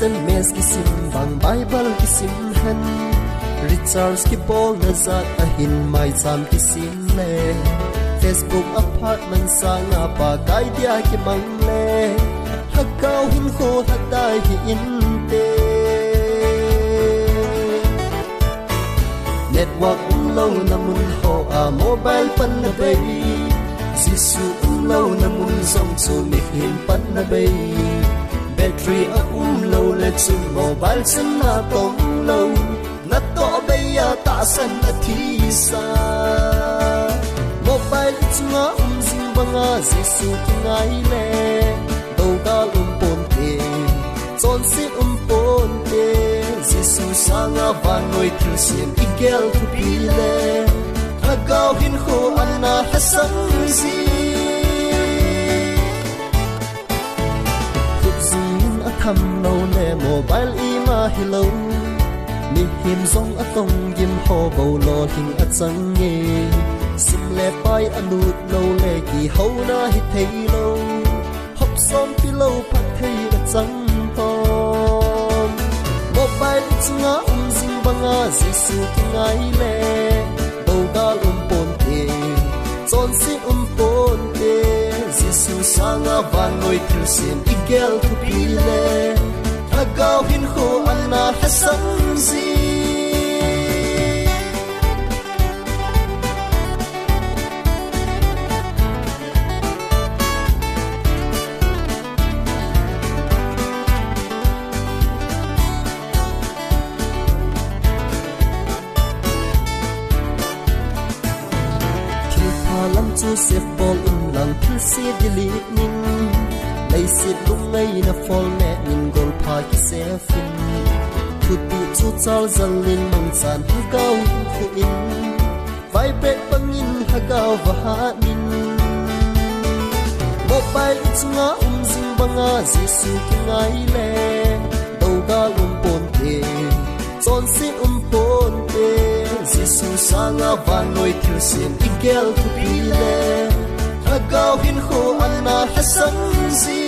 SMS kisim bang Bible kisim han recharge ki bol na zat ahin mai cham kisim le Facebook apartment sanga pa kai dia ki mang le hakau hin kho hatai hi in te network low na mun ho a mobile pan na bay sisu low na mun song su mi hin pan na bay battery a low let su mobile san na tong low na to bay ya ta san na thi sa mobile chunga zing banga sisu ki ngai le do ga pon te son si pon te sisu sanga van noi thil sim igel tu pile agao hin kho anna hasan si khuzin atham no le mobile ima hello mi him zong atong gim ho bo lo hing achang nge sim le pai alut lo le ki ho na hi thei lo hop som pi lo phat thei achang tom mobile chunga zing banga jisu ki ngai le do ga pon te son si pon te jisu sanga van noi thil sim igel tu pi le agao hin kho anna hasan si lam chu se fall in lang thil si delete nin lei sit lung ngai na fall ne nin gol pha ki se fin thu ti chu chal zal lin mang san ha gao khu in vibrate bangin ha gao wa ha nin mobile chunga zing banga jisu ki ngai le do ga pon te son si pon te jisu sanga van noi thil sim igel tu pile agao hin kho anna hasan si